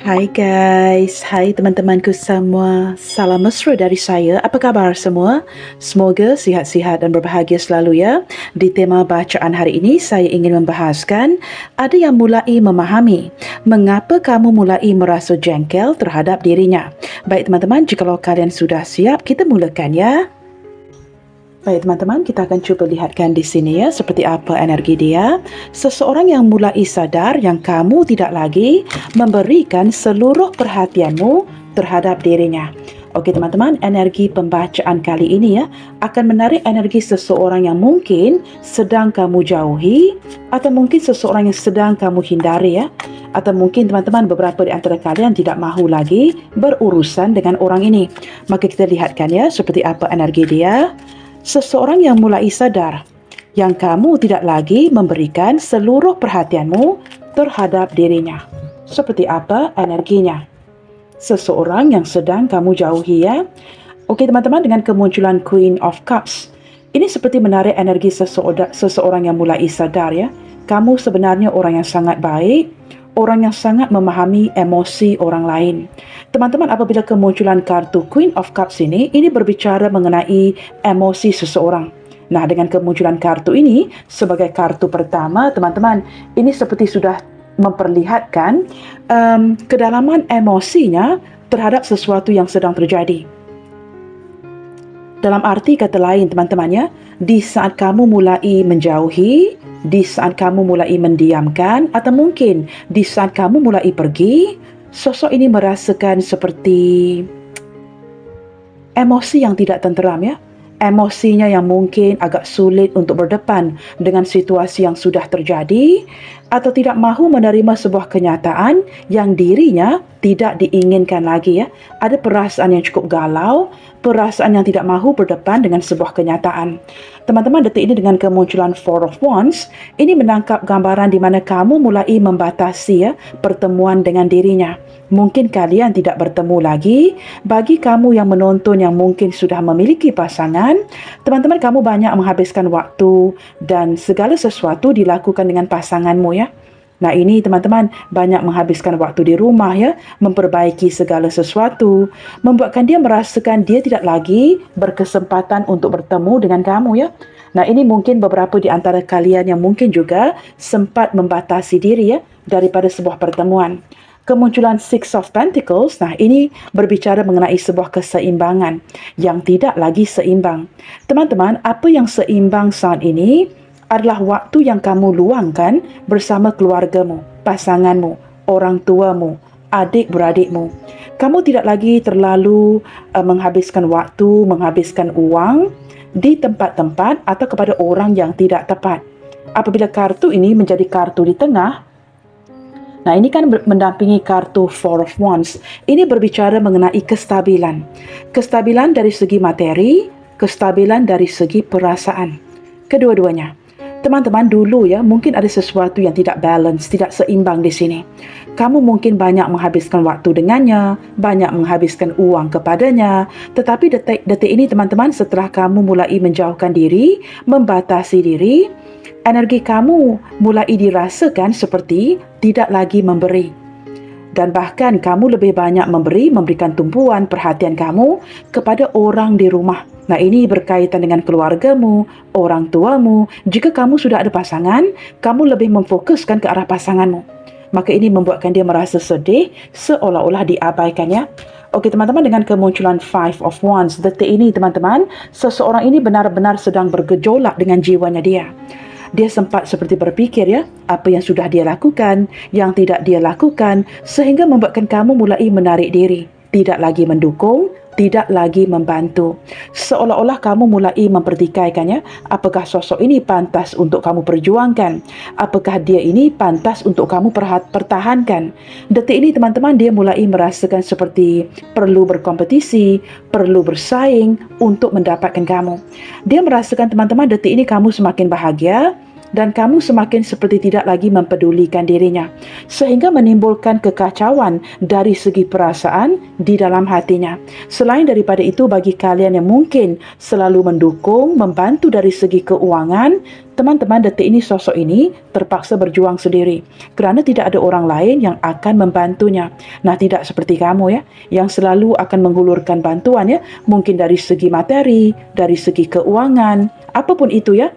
Hai guys, hai teman-temanku semua. Salam mesra dari saya. Apa kabar semua? Semoga sihat-sihat dan berbahagia selalu ya. Di tema bacaan hari ini saya ingin membahaskan ada yang mulai memahami mengapa kamu mulai merasa jengkel terhadap dirinya. Baik teman-teman, jikalau kalian sudah siap, kita mulakan ya. Baik teman-teman, kita akan cuba lihatkan di sini ya seperti apa energi dia. Seseorang yang mulai sadar yang kamu tidak lagi memberikan seluruh perhatianmu terhadap dirinya. Okey teman-teman, energi pembacaan kali ini ya akan menarik energi seseorang yang mungkin sedang kamu jauhi atau mungkin seseorang yang sedang kamu hindari ya. Atau mungkin teman-teman beberapa di antara kalian tidak mahu lagi berurusan dengan orang ini. Maka kita lihatkan ya seperti apa energi dia. Seseorang yang mulai sadar yang kamu tidak lagi memberikan seluruh perhatianmu terhadap dirinya. Seperti apa energinya? Seseorang yang sedang kamu jauhi ya. Okey teman-teman, dengan kemunculan Queen of Cups, ini seperti menarik energi seseorang yang mulai sadar ya. Kamu sebenarnya orang yang sangat baik, orang yang sangat memahami emosi orang lain. Teman-teman, apabila kemunculan kartu Queen of Cups ini berbicara mengenai emosi seseorang. Nah, dengan kemunculan kartu ini sebagai kartu pertama, teman-teman, ini seperti sudah memperlihatkan kedalaman emosinya terhadap sesuatu yang sedang terjadi. Dalam arti kata lain, teman-teman ya, di saat kamu mulai menjauhi, di saat kamu mulai mendiamkan, atau mungkin di saat kamu mulai pergi, sosok ini merasakan seperti emosi yang tidak tenteram ya. Emosinya yang mungkin agak sulit untuk berdepan dengan situasi yang sudah terjadi atau tidak mahu menerima sebuah kenyataan yang dirinya tidak diinginkan lagi ya. Ada perasaan yang cukup galau, perasaan yang tidak mahu berdepan dengan sebuah kenyataan. Teman-teman, detik ini dengan kemunculan Four of Wands, ini menangkap gambaran di mana kamu mulai membatasi ya pertemuan dengan dirinya. Mungkin kalian tidak bertemu lagi. Bagi kamu yang menonton yang mungkin sudah memiliki pasangan, teman-teman, kamu banyak menghabiskan waktu dan segala sesuatu dilakukan dengan pasanganmu ya. Nah, ini teman-teman banyak menghabiskan waktu di rumah ya, memperbaiki segala sesuatu, membuatkan dia merasakan dia tidak lagi berkesempatan untuk bertemu dengan kamu ya. Nah, ini mungkin beberapa di antara kalian yang mungkin juga sempat membatasi diri ya daripada sebuah pertemuan. Kemunculan Six of Pentacles, nah ini berbicara mengenai sebuah keseimbangan yang tidak lagi seimbang. Teman-teman, apa yang seimbang saat ini adalah waktu yang kamu luangkan bersama keluargamu, pasanganmu, orang tuamu, adik-beradikmu. Kamu tidak lagi terlalu menghabiskan waktu, menghabiskan uang di tempat-tempat atau kepada orang yang tidak tepat. Apabila kartu ini menjadi kartu di tengah, nah, ini kan mendampingi kartu Four of Wands. Ini berbicara mengenai kestabilan. Kestabilan dari segi materi, kestabilan dari segi perasaan. Kedua-duanya. Teman-teman, dulu ya, mungkin ada sesuatu yang tidak balance, tidak seimbang di sini. Kamu mungkin banyak menghabiskan waktu dengannya, banyak menghabiskan uang kepadanya. Tetapi detik ini, teman-teman, setelah kamu mulai menjauhkan diri, membatasi diri, energi kamu mulai dirasakan seperti tidak lagi memberi. Dan bahkan kamu lebih banyak memberikan tumpuan perhatian kamu kepada orang di rumah. Nah, ini berkaitan dengan keluargamu, orang tuamu. Jika kamu sudah ada pasangan, kamu lebih memfokuskan ke arah pasanganmu. Maka ini membuatkan dia merasa sedih, seolah-olah diabaikannya. Okey teman-teman, dengan kemunculan Five of Wands, detik ini teman-teman, seseorang ini benar-benar sedang bergejolak dengan jiwanya dia. Dia sempat seperti berfikir ya, apa yang sudah dia lakukan, yang tidak dia lakukan, sehingga membuatkan kamu mulai menarik diri. Tidak lagi mendukung, tidak lagi membantu. Seolah-olah kamu mulai mempertikaikannya, apakah sosok ini pantas untuk kamu perjuangkan? Apakah dia ini pantas untuk kamu pertahankan? Detik ini teman-teman, dia mulai merasakan seperti perlu berkompetisi, perlu bersaing untuk mendapatkan kamu. Dia merasakan teman-teman, detik ini kamu semakin bahagia, dan kamu semakin seperti tidak lagi mempedulikan dirinya, sehingga menimbulkan kekacauan dari segi perasaan di dalam hatinya. Selain daripada itu, bagi kalian yang mungkin selalu mendukung, membantu dari segi keuangan, teman-teman, detik ini sosok ini terpaksa berjuang sendiri kerana tidak ada orang lain yang akan membantunya. Nah, tidak seperti kamu ya, yang selalu akan menghulurkan bantuan ya, mungkin dari segi materi, dari segi keuangan, apapun itu ya,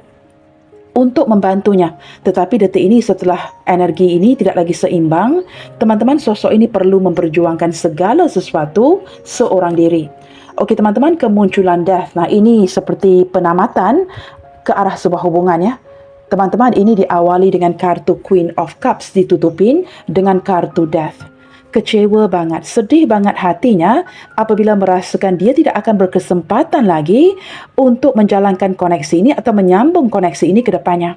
untuk membantunya. Tetapi detik ini setelah energi ini tidak lagi seimbang, teman-teman, sosok ini perlu memperjuangkan segala sesuatu seorang diri. Okey teman-teman, kemunculan death. Nah, ini seperti penamatan ke arah sebuah hubungan ya. Teman-teman, ini diawali dengan kartu Queen of Cups ditutupin dengan kartu death. Kecewa banget, sedih banget hatinya apabila merasakan dia tidak akan berkesempatan lagi untuk menjalankan koneksi ini atau menyambung koneksi ini ke depannya.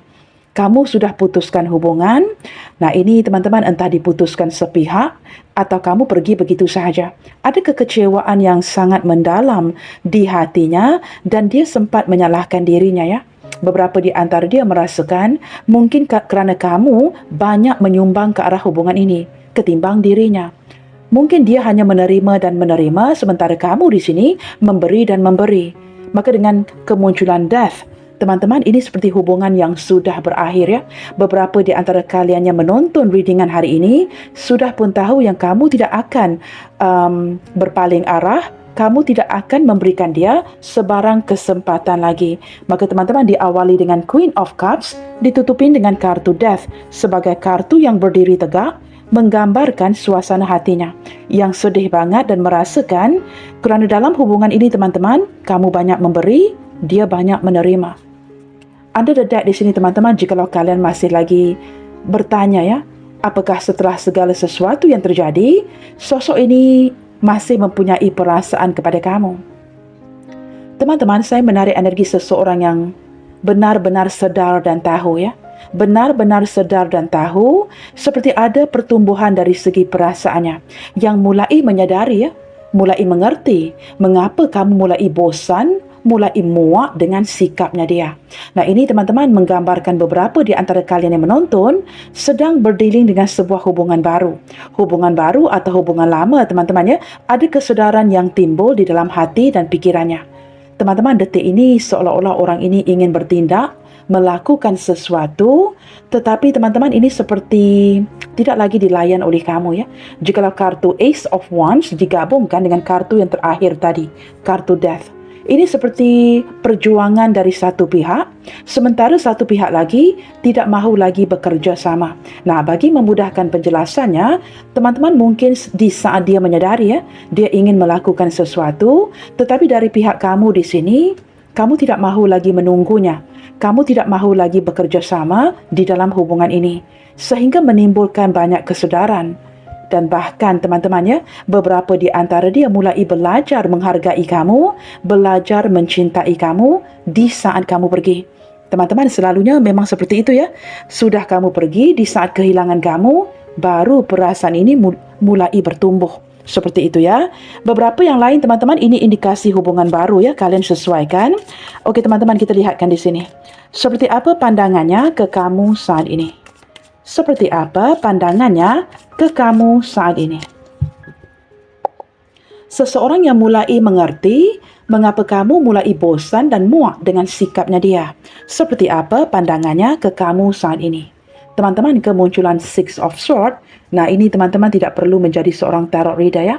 Kamu sudah putuskan hubungan. Nah, ini teman-teman, entah diputuskan sepihak atau kamu pergi begitu sahaja. Ada kekecewaan yang sangat mendalam di hatinya dan dia sempat menyalahkan dirinya ya. Beberapa di antara dia merasakan mungkin kerana kamu banyak menyumbang ke arah hubungan ini ketimbang dirinya. Mungkin dia hanya menerima dan menerima sementara kamu di sini memberi dan memberi. Maka dengan kemunculan death, teman-teman, ini seperti hubungan yang sudah berakhir ya. Beberapa di antara kalian yang menonton readingan hari ini sudah pun tahu yang kamu tidak akan berpaling arah, kamu tidak akan memberikan dia sebarang kesempatan lagi. Maka teman-teman, diawali dengan Queen of Cups, ditutupin dengan kartu Death sebagai kartu yang berdiri tegak, menggambarkan suasana hatinya yang sedih banget dan merasakan kerana dalam hubungan ini teman-teman, kamu banyak memberi, dia banyak menerima. Under the deck di sini teman-teman, jikalau kalian masih lagi bertanya ya, apakah setelah segala sesuatu yang terjadi, sosok ini masih mempunyai perasaan kepada kamu? Teman-teman, saya menarik energi seseorang yang benar-benar sedar dan tahu ya. Benar-benar sedar dan tahu seperti ada pertumbuhan dari segi perasaannya yang mulai menyadari ya, mulai mengerti mengapa kamu mulai bosan, mulai muak dengan sikapnya dia. Nah, ini teman-teman menggambarkan beberapa di antara kalian yang menonton sedang berdealing dengan sebuah hubungan baru. Hubungan baru atau hubungan lama teman-teman ya, ada kesedaran yang timbul di dalam hati dan pikirannya. Teman-teman, detik ini seolah-olah orang ini ingin bertindak, melakukan sesuatu, tetapi teman-teman, ini seperti tidak lagi dilayan oleh kamu ya. Jikalau kartu Ace of Wands digabungkan dengan kartu yang terakhir tadi, kartu Death, ini seperti perjuangan dari satu pihak, sementara satu pihak lagi tidak mahu lagi bekerja sama. Nah, bagi memudahkan penjelasannya, teman-teman, mungkin di saat dia menyadari ya, dia ingin melakukan sesuatu, tetapi dari pihak kamu di sini, kamu tidak mahu lagi menunggunya. Kamu tidak mahu lagi bekerja sama di dalam hubungan ini, sehingga menimbulkan banyak kesedaran. Dan bahkan teman-teman ya, beberapa di antara dia mulai belajar menghargai kamu, belajar mencintai kamu di saat kamu pergi. Teman-teman, selalunya memang seperti itu ya. Sudah kamu pergi, di saat kehilangan kamu, baru perasaan ini mulai bertumbuh. Seperti itu ya. Beberapa yang lain teman-teman, ini indikasi hubungan baru ya, kalian sesuaikan. Oke teman-teman, kita lihatkan di sini. Seperti apa pandangannya ke kamu saat ini? Seperti apa pandangannya ke kamu saat ini? Seseorang yang mulai mengerti mengapa kamu mulai bosan dan muak dengan sikapnya dia. Seperti apa pandangannya ke kamu saat ini? Teman-teman, kemunculan Six of Swords. Nah, ini teman-teman tidak perlu menjadi seorang tarot reader ya.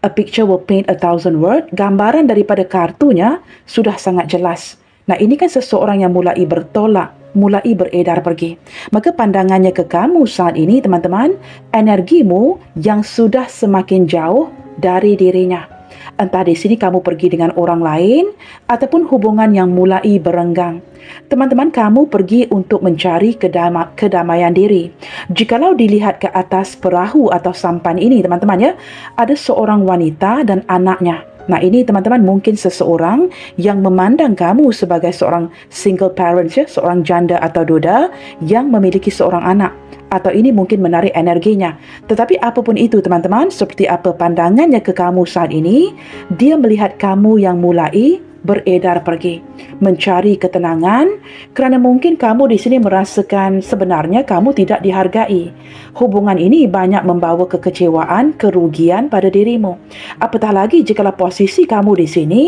A picture will paint 1,000 words. Gambaran daripada kartunya sudah sangat jelas. Nah, ini kan seseorang yang mulai bertolak, mulai beredar pergi. Maka pandangannya ke kamu saat ini teman-teman, energimu yang sudah semakin jauh dari dirinya. Entah di sini kamu pergi dengan orang lain ataupun hubungan yang mulai berenggang. Teman-teman, kamu pergi untuk mencari kedamaian diri. Jikalau dilihat ke atas perahu atau sampan ini teman-teman ya, ada seorang wanita dan anaknya. Nah, ini teman-teman mungkin seseorang yang memandang kamu sebagai seorang single parent ya, seorang janda atau duda yang memiliki seorang anak. Atau ini mungkin menarik energinya. Tetapi apapun itu teman-teman, seperti apa pandangannya ke kamu saat ini, dia melihat kamu yang mulai beredar pergi, mencari ketenangan kerana mungkin kamu di sini merasakan sebenarnya kamu tidak dihargai. Hubungan ini banyak membawa kekecewaan, kerugian pada dirimu. Apatah lagi jikalau posisi kamu di sini,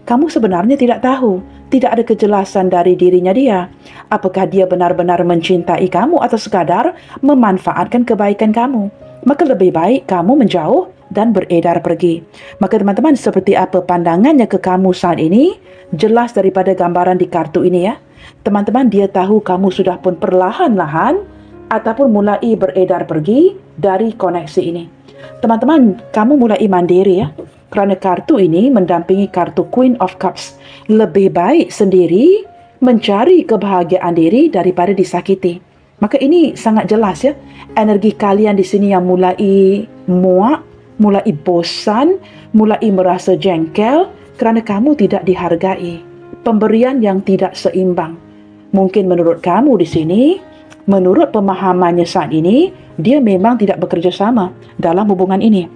kamu sebenarnya tidak tahu, tidak ada kejelasan dari dirinya dia. Apakah dia benar-benar mencintai kamu atau sekadar memanfaatkan kebaikan kamu? Maka lebih baik kamu menjauh dan beredar pergi. Maka teman-teman, seperti apa pandangannya ke kamu saat ini? Jelas daripada gambaran di kartu ini ya. Teman-teman, dia tahu kamu sudah pun perlahan-lahan ataupun mulai beredar pergi dari koneksi ini. Teman-teman, kamu mulai mandiri ya. Kerana kartu ini mendampingi kartu Queen of Cups. Lebih baik sendiri mencari kebahagiaan diri daripada disakiti. Maka ini sangat jelas ya. Energi kalian di sini yang mulai muak, mulai bosan, mulai merasa jengkel kerana kamu tidak dihargai. Pemberian yang tidak seimbang. Mungkin menurut kamu di sini, menurut pemahamannya saat ini, dia memang tidak bekerja sama dalam hubungan ini.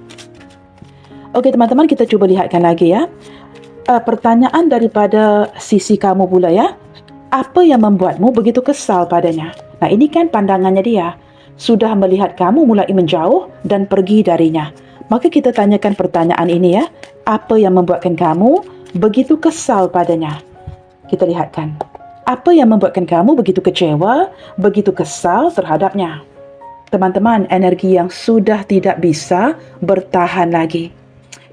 Okey teman-teman, kita cuba lihatkan lagi ya. Pertanyaan daripada sisi kamu pula ya. Apa yang membuatmu begitu kesal padanya? Nah, ini kan pandangannya dia. Sudah melihat kamu mulai menjauh dan pergi darinya. Maka kita tanyakan pertanyaan ini ya. Apa yang membuatkan kamu begitu kesal padanya? Kita lihatkan. Apa yang membuatkan kamu begitu kecewa, begitu kesal terhadapnya? Teman-teman, energi yang sudah tidak bisa bertahan lagi.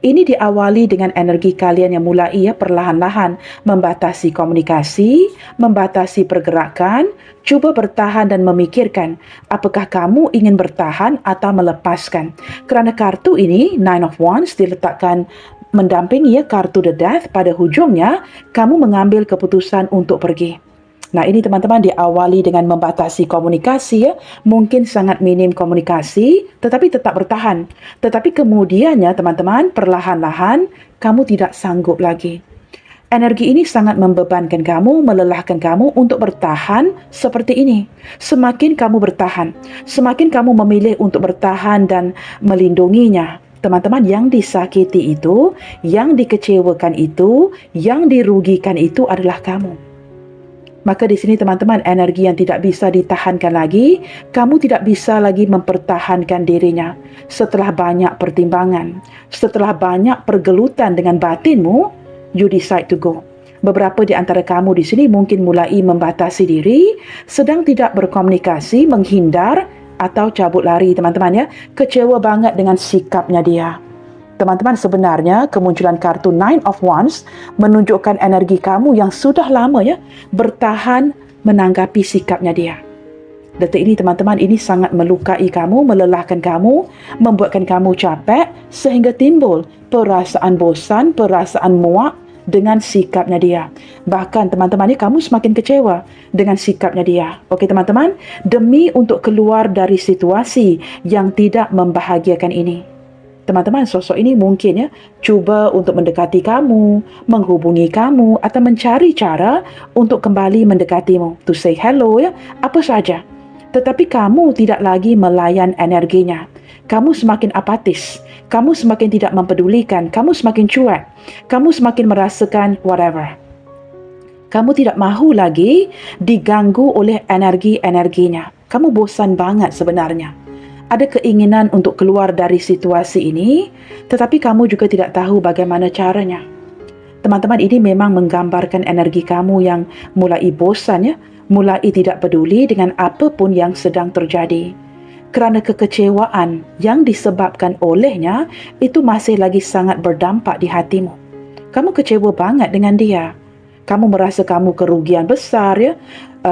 Ini diawali dengan energi kalian yang mulai perlahan-lahan membatasi komunikasi, membatasi pergerakan, cuba bertahan dan memikirkan apakah kamu ingin bertahan atau melepaskan. Kerana kartu ini, Nine of Wands, diletakkan mendampingi kartu The Death, pada hujungnya, kamu mengambil keputusan untuk pergi. Nah, ini teman-teman diawali dengan membatasi komunikasi ya. Mungkin sangat minim komunikasi, tetapi tetap bertahan. Tetapi kemudiannya teman-teman, perlahan-lahan kamu tidak sanggup lagi. Energi ini sangat membebankan kamu, melelahkan kamu untuk bertahan seperti ini. Semakin kamu bertahan, semakin kamu memilih untuk bertahan dan melindunginya. Teman-teman, yang disakiti itu, yang dikecewakan itu, yang dirugikan itu adalah kamu. Maka di sini teman-teman, energi yang tidak bisa ditahankan lagi, kamu tidak bisa lagi mempertahankan dirinya. Setelah banyak pertimbangan, setelah banyak pergelutan dengan batinmu, you decide to go. Beberapa di antara kamu di sini mungkin mulai membatasi diri, sedang tidak berkomunikasi, menghindar atau cabut lari teman-teman ya. Kecewa banget dengan sikapnya dia. Teman-teman, sebenarnya kemunculan kartu Nine of Wands menunjukkan energi kamu yang sudah lama ya bertahan menanggapi sikapnya dia. Detik ini teman-teman, ini sangat melukai kamu, melelahkan kamu, membuatkan kamu capek sehingga timbul perasaan bosan, perasaan muak dengan sikapnya dia. Bahkan teman-teman ini kamu semakin kecewa dengan sikapnya dia. Okey teman-teman, demi untuk keluar dari situasi yang tidak membahagiakan ini, teman-teman, sosok ini mungkin ya cuba untuk mendekati kamu, menghubungi kamu atau mencari cara untuk kembali mendekatimu, to say hello ya, apa saja. Tetapi kamu tidak lagi melayan energinya. Kamu semakin apatis, kamu semakin tidak mempedulikan, kamu semakin cuek, kamu semakin merasakan whatever. Kamu tidak mahu lagi diganggu oleh energi-energinya. Kamu bosan banget sebenarnya. Ada keinginan untuk keluar dari situasi ini, tetapi kamu juga tidak tahu bagaimana caranya. Teman-teman, ini memang menggambarkan energi kamu yang mulai bosan ya, mulai tidak peduli dengan apapun yang sedang terjadi. Kerana kekecewaan yang disebabkan olehnya itu masih lagi sangat berdampak di hatimu. Kamu kecewa banget dengan dia. Kamu merasa kamu kerugian besar ya,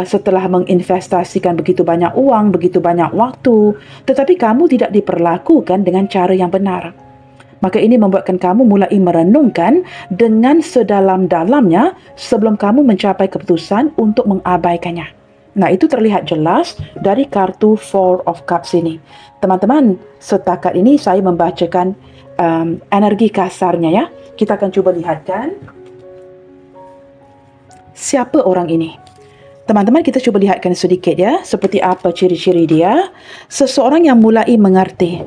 setelah menginvestasikan begitu banyak uang, begitu banyak waktu, tetapi kamu tidak diperlakukan dengan cara yang benar. Maka ini membuatkan kamu mulai merenungkan dengan sedalam-dalamnya sebelum kamu mencapai keputusan untuk mengabaikannya. Nah, itu terlihat jelas dari kartu Four of Cups ini. Teman-teman, setakat ini saya membacakan energi kasarnya ya. Kita akan cuba lihatkan siapa orang ini. Teman-teman, kita cuba lihatkan sedikit ya, seperti apa ciri-ciri dia. Seseorang yang mulai mengerti,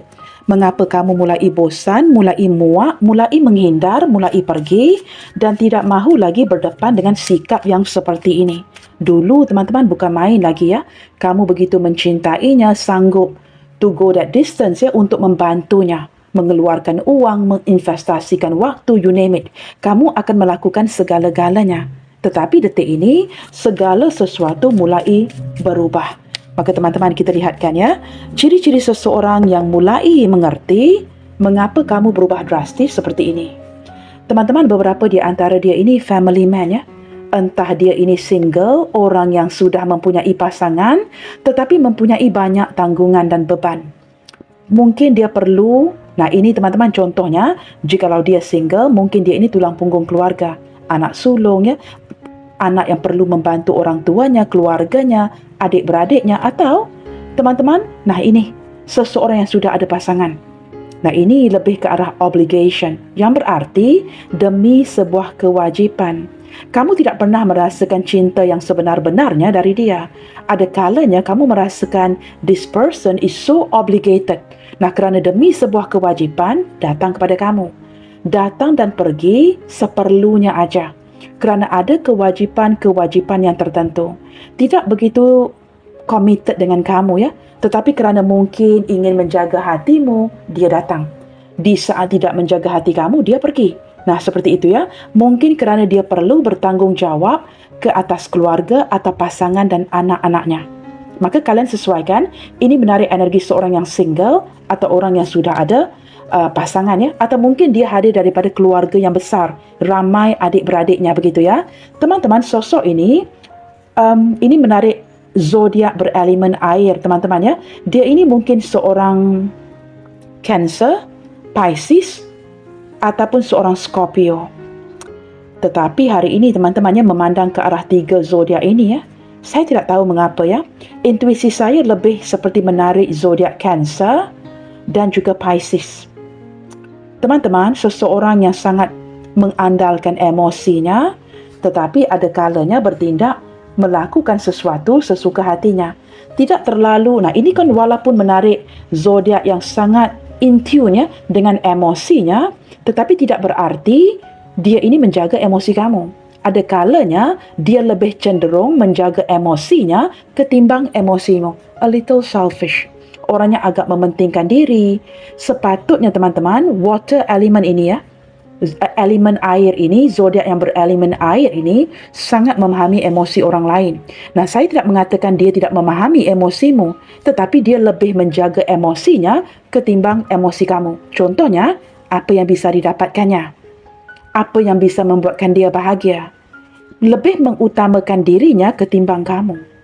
Mengapa kamu mulai bosan, mulai muak, mulai menghindar, mulai pergi dan tidak mahu lagi berdepan dengan sikap yang seperti ini? Dulu teman-teman bukan main lagi ya. Kamu begitu mencintainya, sanggup to go that distance ya untuk membantunya. Mengeluarkan uang, menginvestasikan waktu, you name it. Kamu akan melakukan segala-galanya. Tetapi detik ini, segala sesuatu mulai berubah. Maka teman-teman kita lihatkan ya, ciri-ciri seseorang yang mulai mengerti mengapa kamu berubah drastis seperti ini. Teman-teman, beberapa di antara dia ini family man ya. Entah dia ini single, orang yang sudah mempunyai pasangan, tetapi mempunyai banyak tanggungan dan beban. Mungkin dia perlu, nah ini teman-teman contohnya, jikalau dia single, mungkin dia ini tulang punggung keluarga, anak sulung ya, anak yang perlu membantu orang tuanya, keluarganya, adik-beradiknya, atau teman-teman, nah ini seseorang yang sudah ada pasangan. Nah ini lebih ke arah obligation, yang berarti demi sebuah kewajipan. Kamu tidak pernah merasakan cinta yang sebenar-benarnya dari dia. Ada kalanya kamu merasakan this person is so obligated. Nah kerana demi sebuah kewajipan datang kepada kamu. Datang dan pergi seperlunya aja. Kerana ada kewajipan-kewajipan yang tertentu. Tidak begitu committed dengan kamu ya. Tetapi kerana mungkin ingin menjaga hatimu, dia datang. Di saat tidak menjaga hati kamu, dia pergi. Nah seperti itu ya. Mungkin kerana dia perlu bertanggungjawab ke atas keluarga atau pasangan dan anak-anaknya. Maka kalian sesuaikan, ini menarik energi seorang yang single atau orang yang sudah ada pasangan ya, atau mungkin dia hadir daripada keluarga yang besar, ramai adik-beradiknya begitu ya. Teman-teman, sosok ini menarik zodiak berelemen air teman-teman ya. Dia ini mungkin seorang Cancer, Pisces ataupun seorang Scorpio. Tetapi hari ini teman-temannya memandang ke arah 3 zodiak ini ya. Saya tidak tahu mengapa ya. Intuisi saya lebih seperti menarik zodiak Cancer dan juga Pisces. Teman-teman, seseorang yang sangat mengandalkan emosinya, tetapi ada kalanya bertindak melakukan sesuatu sesuka hatinya. Tidak terlalu, nah ini kan walaupun menarik zodiak yang sangat in tune ya, dengan emosinya, tetapi tidak berarti dia ini menjaga emosi kamu. Ada kalanya dia lebih cenderung menjaga emosinya ketimbang emosimu. A little selfish. Orangnya agak mementingkan diri. Sepatutnya teman-teman, water element ini ya, elemen air ini, zodiak yang berelemen air ini sangat memahami emosi orang lain. Nah, saya tidak mengatakan dia tidak memahami emosimu, tetapi dia lebih menjaga emosinya ketimbang emosi kamu. Contohnya, apa yang bisa didapatkannya? Apa yang bisa membuatkan dia bahagia? Lebih mengutamakan dirinya ketimbang kamu.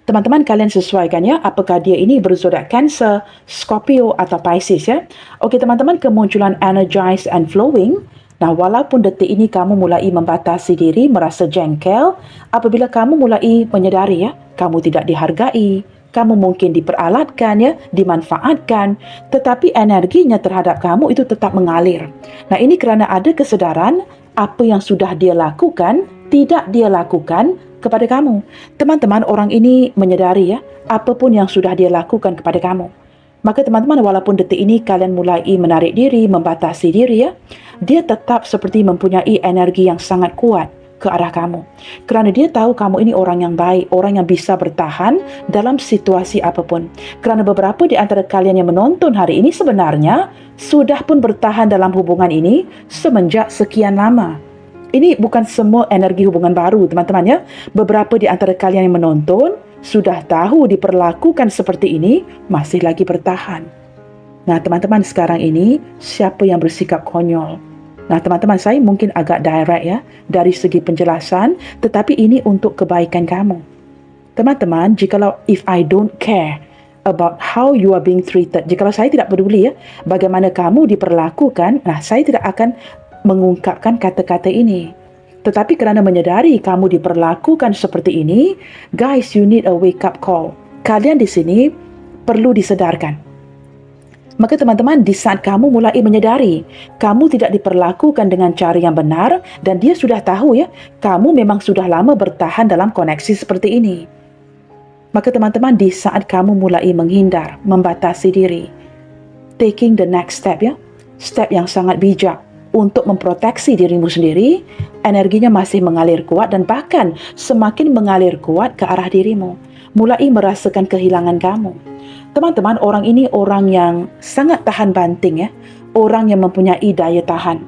Teman-teman, kalian sesuaikan ya, apakah dia ini berzodiak Cancer, Scorpio atau Pisces ya. Okey teman-teman, kemunculan energized and flowing. Nah, walaupun detik ini kamu mulai membatasi diri, merasa jengkel, apabila kamu mulai menyedari ya, kamu tidak dihargai, kamu mungkin diperalatkan ya, dimanfaatkan, tetapi energinya terhadap kamu itu tetap mengalir. Nah, ini kerana ada kesedaran apa yang sudah dia lakukan, tidak dia lakukan kepada kamu. Teman-teman, orang ini menyedari ya, apapun yang sudah dia lakukan kepada kamu. Maka teman-teman, walaupun detik ini kalian mulai menarik diri, membatasi diri ya, dia tetap seperti mempunyai energi yang sangat kuat ke arah kamu. Kerana dia tahu kamu ini orang yang baik, orang yang bisa bertahan dalam situasi apapun. Kerana beberapa di antara kalian yang menonton hari ini sebenarnya sudah pun bertahan dalam hubungan ini semenjak sekian lama. Ini bukan semua energi hubungan baru, teman-teman ya. Beberapa di antara kalian yang menonton sudah tahu diperlakukan seperti ini, masih lagi bertahan. Nah, teman-teman, sekarang ini siapa yang bersikap konyol? Nah, teman-teman, saya mungkin agak direct ya dari segi penjelasan, tetapi ini untuk kebaikan kamu. Teman-teman, jikalau if I don't care about how you are being treated, jikalau saya tidak peduli ya bagaimana kamu diperlakukan, nah saya tidak akan mengungkapkan kata-kata ini. Tetapi kerana menyedari kamu diperlakukan seperti ini, guys, you need a wake up call. Kalian di sini perlu disedarkan. Maka teman-teman, di saat kamu mulai menyedari kamu tidak diperlakukan dengan cara yang benar, dan dia sudah tahu ya, kamu memang sudah lama bertahan dalam koneksi seperti ini. Maka teman-teman, di saat kamu mulai menghindar, membatasi diri, taking the next step ya. Step yang sangat bijak untuk memproteksi dirimu sendiri, energinya masih mengalir kuat dan bahkan semakin mengalir kuat ke arah dirimu. Mulai merasakan kehilangan kamu. Teman-teman, orang ini orang yang sangat tahan banting ya. Orang yang mempunyai daya tahan.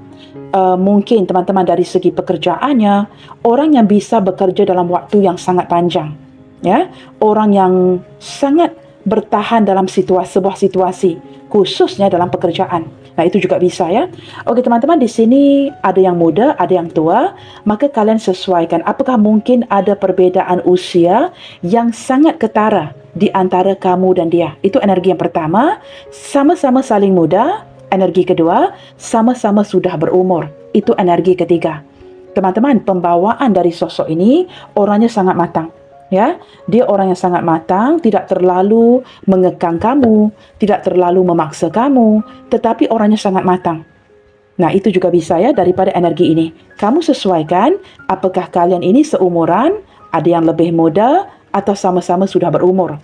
Mungkin teman-teman dari segi pekerjaannya, orang yang bisa bekerja dalam waktu yang sangat panjang. Ya, orang yang sangat bertahan dalam sebuah situasi, khususnya dalam pekerjaan. Nah, itu juga bisa ya. Oke, teman-teman, di sini ada yang muda, ada yang tua, maka kalian sesuaikan. Apakah mungkin ada perbedaan usia yang sangat ketara di antara kamu dan dia? Itu energi yang pertama, sama-sama saling muda. Energi kedua, sama-sama sudah berumur. Itu energi ketiga. Teman-teman, pembawaan dari sosok ini orangnya sangat matang. Ya, dia orang yang sangat matang, tidak terlalu mengekang kamu, tidak terlalu memaksa kamu, tetapi orangnya sangat matang. Nah, itu juga bisa ya daripada energi ini. Kamu sesuaikan apakah kalian ini seumuran, ada yang lebih muda, atau sama-sama sudah berumur.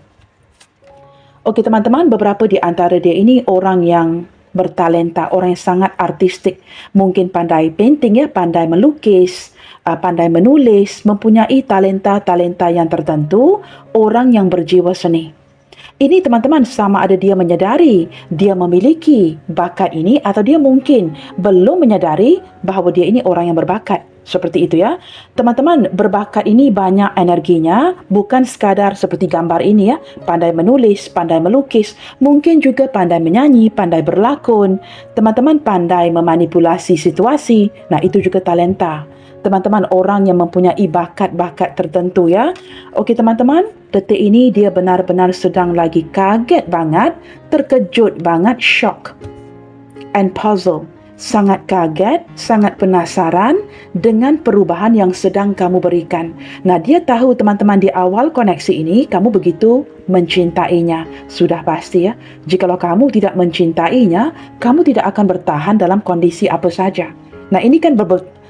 Oke teman-teman, beberapa di antara dia ini orang yang bertalenta, orang yang sangat artistik. Mungkin pandai painting ya, pandai melukis, pandai menulis, mempunyai talenta-talenta yang tertentu, orang yang berjiwa seni. Ini teman-teman sama ada dia menyadari dia memiliki bakat ini atau dia mungkin belum menyadari bahawa dia ini orang yang berbakat. Seperti itu ya. Teman-teman, berbakat ini banyak energinya, bukan sekadar seperti gambar ini ya. Pandai menulis, pandai melukis, mungkin juga pandai menyanyi, pandai berlakon. Teman-teman pandai memanipulasi situasi. Nah, itu juga talenta. Teman-teman, orang yang mempunyai bakat-bakat tertentu ya. Okey teman-teman, detik ini dia benar-benar sedang lagi kaget banget, terkejut banget, shock and puzzle. Sangat kaget, sangat penasaran dengan perubahan yang sedang kamu berikan. Nah, dia tahu teman-teman di awal koneksi ini kamu begitu mencintainya. Sudah pasti ya, jikalau kamu tidak mencintainya, kamu tidak akan bertahan dalam kondisi apa saja. Nah, ini kan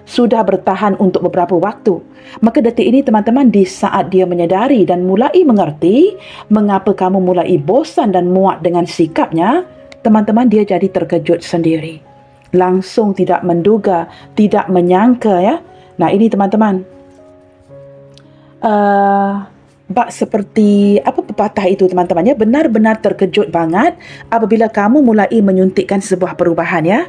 sudah bertahan untuk beberapa waktu. Maka detik ini teman-teman, di saat dia menyadari dan mulai mengerti mengapa kamu mulai bosan dan muak dengan sikapnya, teman-teman dia jadi terkejut sendiri. Langsung tidak menduga, tidak menyangka ya. Nah, ini teman-teman. Bak seperti apa pepatah itu teman-teman ya, benar-benar terkejut banget apabila kamu mulai menyuntikkan sebuah perubahan ya.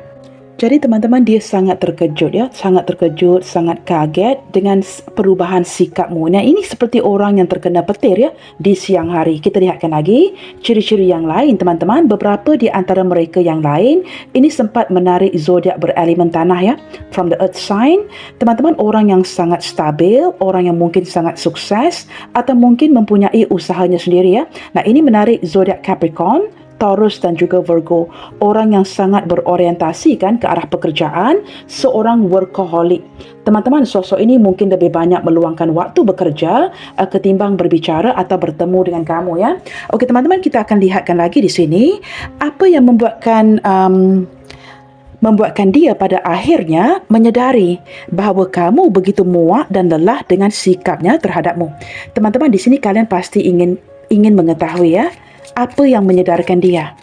Jadi teman-teman dia sangat terkejut ya, sangat terkejut, sangat kaget dengan perubahan sikapmu. Nah, ini seperti orang yang terkena petir ya di siang hari. Kita lihatkan lagi ciri-ciri yang lain teman-teman. Beberapa di antara mereka yang lain ini sempat menarik zodiak berelemen tanah ya, from the earth sign. Teman-teman, orang yang sangat stabil, orang yang mungkin sangat sukses atau mungkin mempunyai usahanya sendiri ya. Nah, ini menarik zodiak Capricorn, Taurus dan juga Virgo. Orang yang sangat berorientasi kan ke arah pekerjaan, seorang workaholic. Teman-teman, sosok ini mungkin lebih banyak meluangkan waktu bekerja ketimbang berbicara atau bertemu dengan kamu ya. Okey teman-teman, kita akan lihatkan lagi di sini apa yang membuatkan dia pada akhirnya menyadari bahawa kamu begitu muak dan lelah dengan sikapnya terhadapmu. Teman-teman, di sini kalian pasti ingin mengetahui ya, apa yang menyedarkan dia?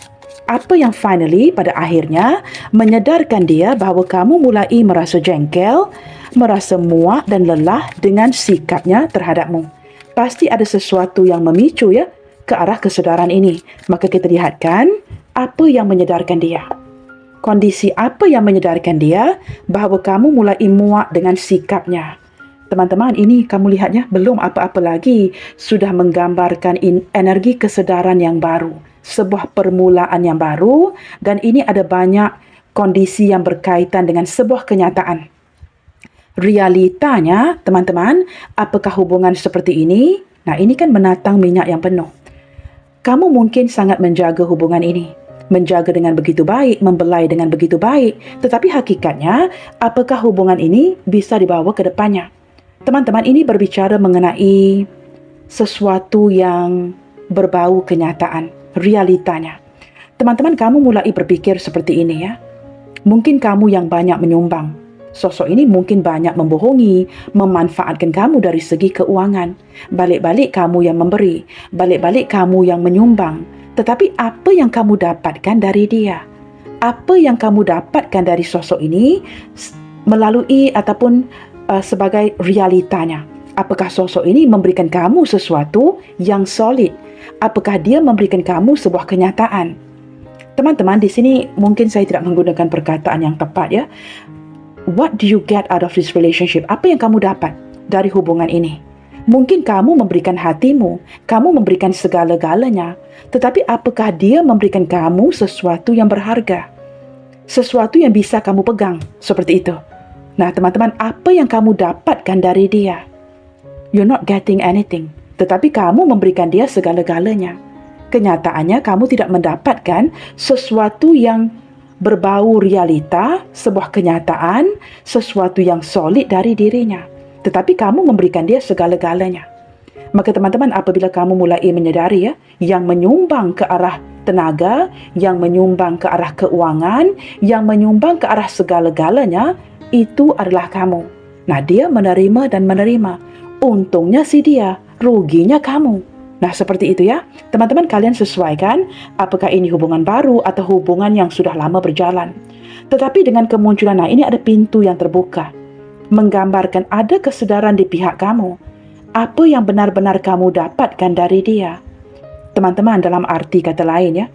Apa yang finally pada akhirnya menyedarkan dia bahawa kamu mulai merasa jengkel, merasa muak dan lelah dengan sikapnya terhadapmu? Pasti ada sesuatu yang memicu ya ke arah kesedaran ini. Maka kita lihatkan apa yang menyedarkan dia. Kondisi apa yang menyedarkan dia bahawa kamu mulai muak dengan sikapnya? Teman-teman, ini kamu lihatnya belum apa-apa lagi, sudah menggambarkan energi kesedaran yang baru, sebuah permulaan yang baru, dan ini ada banyak kondisi yang berkaitan dengan sebuah kenyataan. Realitanya, teman-teman, apakah hubungan seperti ini? Nah, ini kan menatang minyak yang penuh. Kamu mungkin sangat menjaga hubungan ini, menjaga dengan begitu baik, membelai dengan begitu baik, tetapi hakikatnya, apakah hubungan ini bisa dibawa ke depannya? Teman-teman, ini berbicara mengenai sesuatu yang berbau kenyataan, realitanya. Teman-teman, kamu mulai berpikir seperti ini ya. Mungkin kamu yang banyak menyumbang. Sosok ini mungkin banyak membohongi, memanfaatkan kamu dari segi keuangan. Balik-balik kamu yang memberi, balik-balik kamu yang menyumbang. Tetapi apa yang kamu dapatkan dari dia? Apa yang kamu dapatkan dari sosok ini melalui ataupun sebagai realitanya? Apakah sosok ini memberikan kamu sesuatu yang solid? Apakah dia memberikan kamu sebuah kenyataan? Teman-teman, di sini mungkin saya tidak menggunakan perkataan yang tepat ya. What do you get out of this relationship? Apa yang kamu dapat dari hubungan ini? Mungkin kamu memberikan hatimu, kamu memberikan segala-galanya, tetapi apakah dia memberikan kamu sesuatu yang berharga? Sesuatu yang bisa kamu pegang, seperti itu. Nah, teman-teman, apa yang kamu dapatkan dari dia? You're not getting anything, tetapi kamu memberikan dia segala-galanya. Kenyataannya kamu tidak mendapatkan sesuatu yang berbau realita, sebuah kenyataan, sesuatu yang solid dari dirinya. Tetapi kamu memberikan dia segala-galanya. Maka teman-teman, apabila kamu mulai menyadari ya, yang menyumbang ke arah tenaga, yang menyumbang ke arah keuangan, yang menyumbang ke arah segala-galanya, itu adalah kamu. Nah, dia menerima dan menerima. Untungnya si dia, ruginya kamu. Nah, seperti itu ya. Teman-teman, kalian sesuaikan apakah ini hubungan baru atau hubungan yang sudah lama berjalan. Tetapi dengan kemunculan, nah ini ada pintu yang terbuka. Menggambarkan ada kesedaran di pihak kamu. Apa yang benar-benar kamu dapatkan dari dia. Teman-teman, dalam arti kata lain ya,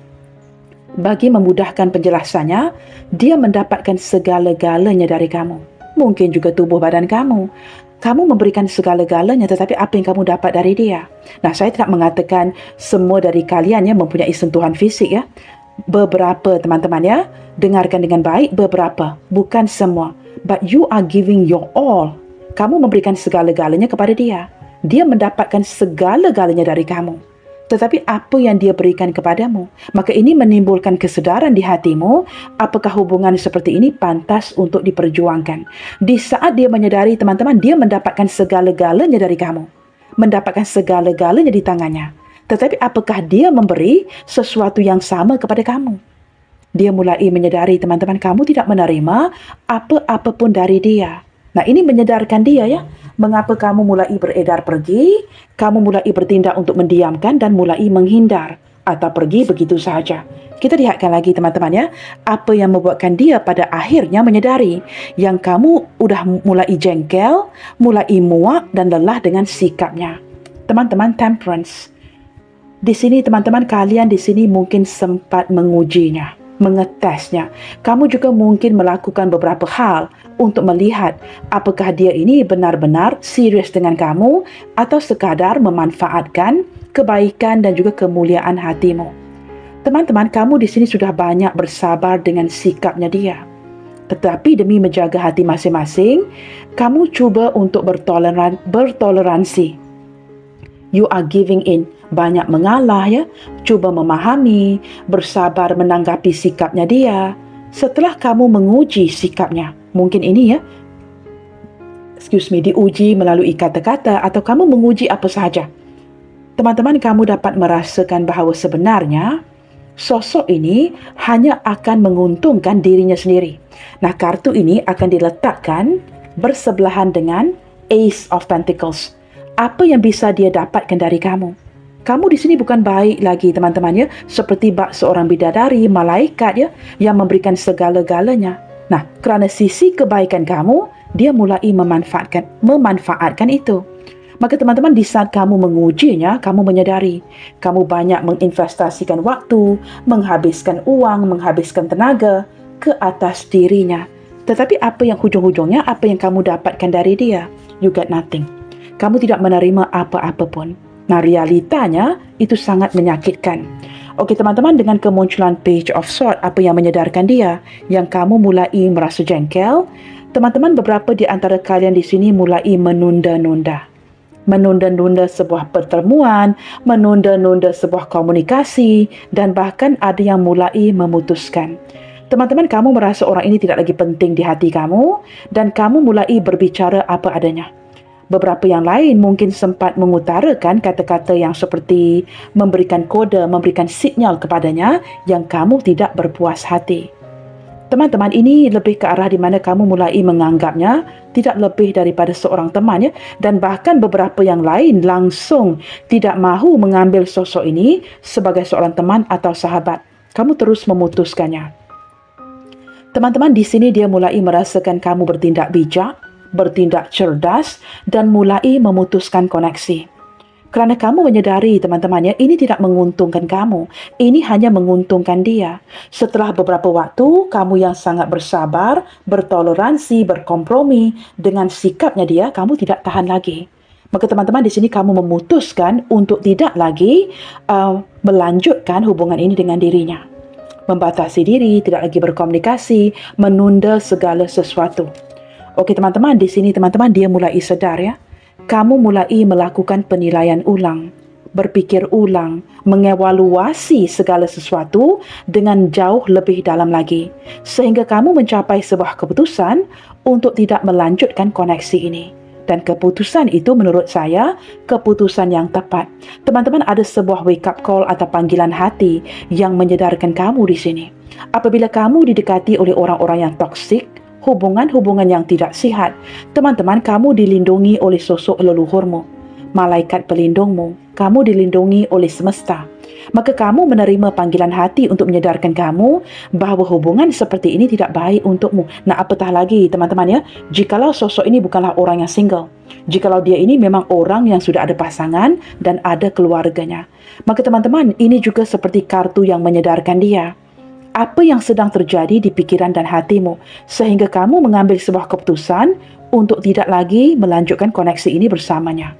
bagi memudahkan penjelasannya, dia mendapatkan segala-galanya dari kamu. Mungkin juga tubuh badan kamu. Kamu memberikan segala-galanya, tetapi apa yang kamu dapat dari dia? Nah, saya tidak mengatakan semua dari kalian yang mempunyai sentuhan fisik ya. Beberapa teman-teman ya, dengarkan dengan baik, beberapa, bukan semua. But you are giving your all. Kamu memberikan segala-galanya kepada dia. Dia mendapatkan segala-galanya dari kamu. Tetapi apa yang dia berikan kepadamu? Maka ini menimbulkan kesedaran di hatimu, apakah hubungan seperti ini pantas untuk diperjuangkan. Di saat dia menyadari, teman-teman, dia mendapatkan segala-galanya dari kamu. Mendapatkan segala-galanya di tangannya. Tetapi apakah dia memberi sesuatu yang sama kepada kamu? Dia mulai menyadari, teman-teman, kamu tidak menerima apa-apa pun dari dia. Nah, ini menyadarkan dia ya. Mengapa kamu mulai beredar pergi, kamu mulai bertindak untuk mendiamkan dan mulai menghindar atau pergi begitu saja. Kita lihatkan lagi teman-teman ya, apa yang membuatkan dia pada akhirnya menyadari yang kamu udah mulai jengkel, mulai muak dan lelah dengan sikapnya. Teman-teman, temperance. Di sini teman-teman, kalian di sini mungkin sempat mengujinya, mengetesnya. Kamu juga mungkin melakukan beberapa hal untuk melihat apakah dia ini benar-benar serius dengan kamu atau sekadar memanfaatkan kebaikan dan juga kemuliaan hatimu. Teman-teman, kamu di sini sudah banyak bersabar dengan sikapnya dia. Tetapi demi menjaga hati masing-masing, kamu cuba untuk bertoleransi. You are giving in. Banyak mengalah ya, cuba memahami, bersabar menanggapi sikapnya dia. Setelah kamu menguji sikapnya, mungkin ini ya, diuji melalui kata-kata atau kamu menguji apa saja. Teman-teman, kamu dapat merasakan bahawa sebenarnya sosok ini hanya akan menguntungkan dirinya sendiri. Nah, kartu ini akan diletakkan bersebelahan dengan Ace of Pentacles. Apa yang bisa dia dapatkan dari kamu? Kamu di sini bukan baik lagi teman-teman ya, seperti bak seorang bidadari, malaikat ya, yang memberikan segala-galanya. Nah, kerana sisi kebaikan kamu, dia mulai memanfaatkan itu. Maka teman-teman, di saat kamu mengujinya, kamu menyadari, kamu banyak menginvestasikan waktu, menghabiskan uang, menghabiskan tenaga ke atas dirinya. Tetapi apa yang hujung-hujungnya, apa yang kamu dapatkan dari dia? You got nothing. Kamu tidak menerima apa-apa pun. Nah, realitanya itu sangat menyakitkan. Okey teman-teman, dengan kemunculan Page of Swords, apa yang menyadarkan dia? Yang kamu mulai merasa jengkel. Teman-teman, beberapa di antara kalian di sini mulai menunda-nunda. Menunda-nunda sebuah pertemuan, menunda-nunda sebuah komunikasi, dan bahkan ada yang mulai memutuskan. Teman-teman, kamu merasa orang ini tidak lagi penting di hati kamu, dan kamu mulai berbicara apa adanya. Beberapa yang lain mungkin sempat mengutarakan kata-kata yang seperti memberikan kode, memberikan signal kepadanya yang kamu tidak berpuas hati. Teman-teman, ini lebih ke arah di mana kamu mulai menganggapnya tidak lebih daripada seorang teman, ya, dan bahkan beberapa yang lain langsung tidak mahu mengambil sosok ini sebagai seorang teman atau sahabat. Kamu terus memutuskannya. Teman-teman, di sini dia mulai merasakan kamu bertindak bijak, bertindak cerdas, dan mulai memutuskan koneksi. Kerana kamu menyedari, teman-temannya, ini tidak menguntungkan kamu. Ini hanya menguntungkan dia. Setelah beberapa waktu, kamu yang sangat bersabar, bertoleransi, berkompromi dengan sikapnya dia, kamu tidak tahan lagi. Maka teman-teman, di sini kamu memutuskan untuk tidak lagi melanjutkan hubungan ini dengan dirinya. Membatasi diri, tidak lagi berkomunikasi, menunda segala sesuatu. Okey teman-teman, di sini teman-teman dia mulai sedar, ya. Kamu mulai melakukan penilaian ulang, berfikir ulang, mengevaluasi segala sesuatu dengan jauh lebih dalam lagi. Sehingga kamu mencapai sebuah keputusan untuk tidak melanjutkan koneksi ini. Dan keputusan itu menurut saya keputusan yang tepat. Teman-teman, ada sebuah wake up call atau panggilan hati yang menyedarkan kamu di sini. Apabila kamu didekati oleh orang-orang yang toksik, hubungan-hubungan yang tidak sihat, teman-teman, kamu dilindungi oleh sosok leluhurmu, malaikat pelindungmu, kamu dilindungi oleh semesta. Maka kamu menerima panggilan hati untuk menyedarkan kamu bahawa hubungan seperti ini tidak baik untukmu. Nah, apatah lagi teman-teman, ya, jikalau sosok ini bukanlah orang yang single, jikalau dia ini memang orang yang sudah ada pasangan dan ada keluarganya. Maka teman-teman, ini juga seperti kartu yang menyedarkan dia apa yang sedang terjadi di pikiran dan hatimu, sehingga kamu mengambil sebuah keputusan untuk tidak lagi melanjutkan koneksi ini bersamanya.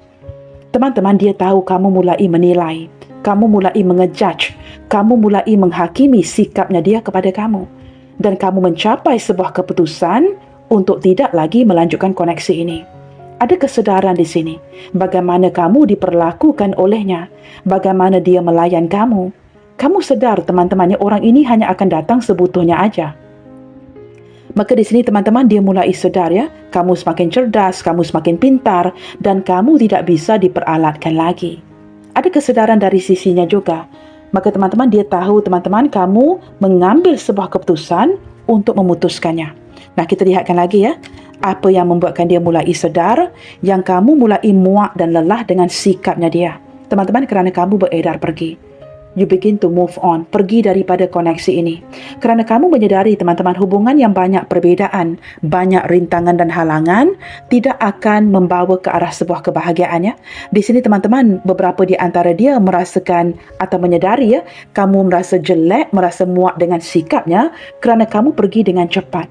Teman-teman, dia tahu kamu mulai menilai, kamu mulai mengejudge, kamu mulai menghakimi sikapnya dia kepada kamu. Dan kamu mencapai sebuah keputusan untuk tidak lagi melanjutkan koneksi ini. Ada kesedaran di sini, bagaimana kamu diperlakukan olehnya, bagaimana dia melayan kamu. Kamu sedar teman-temannya, orang ini hanya akan datang sebutuhnya aja. Maka di sini teman-teman dia mulai sedar, ya, kamu semakin cerdas, kamu semakin pintar, dan kamu tidak bisa diperalatkan lagi. Ada kesedaran dari sisinya juga. Maka teman-teman dia tahu teman-teman kamu mengambil sebuah keputusan untuk memutuskannya. Nah, kita lihatkan lagi, ya, apa yang membuatkan dia mulai sedar, yang kamu mulai muak dan lelah dengan sikapnya dia. Teman-teman, kerana kamu beredar pergi. You begin to move on, pergi daripada koneksi ini. Kerana kamu menyedari teman-teman, hubungan yang banyak perbezaan, banyak rintangan dan halangan tidak akan membawa ke arah sebuah kebahagiaan, ya. Di sini teman-teman, beberapa di antara dia merasakan atau menyedari, ya, kamu merasa jelek, merasa muak dengan sikapnya kerana kamu pergi dengan cepat.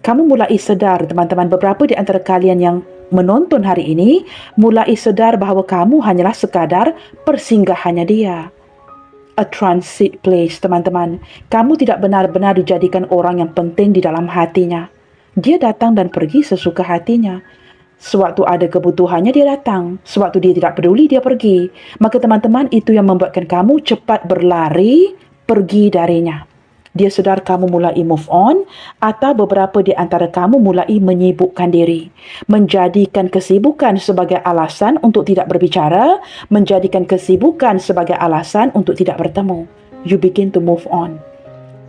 Kamu mulai sedar teman-teman, beberapa di antara kalian yang menonton hari ini mulai sedar bahawa kamu hanyalah sekadar persinggahannya dia. A transit place, teman-teman. Kamu tidak benar-benar dijadikan orang yang penting di dalam hatinya. Dia datang dan pergi sesuka hatinya. Sewaktu ada kebutuhannya dia datang, sewaktu dia tidak peduli dia pergi. Maka teman-teman, itu yang membuatkan kamu cepat berlari pergi darinya. Dia sedar kamu mulai move on, atau beberapa di antara kamu mulai menyibukkan diri. Menjadikan kesibukan sebagai alasan untuk tidak berbicara, menjadikan kesibukan sebagai alasan untuk tidak bertemu. You begin to move on.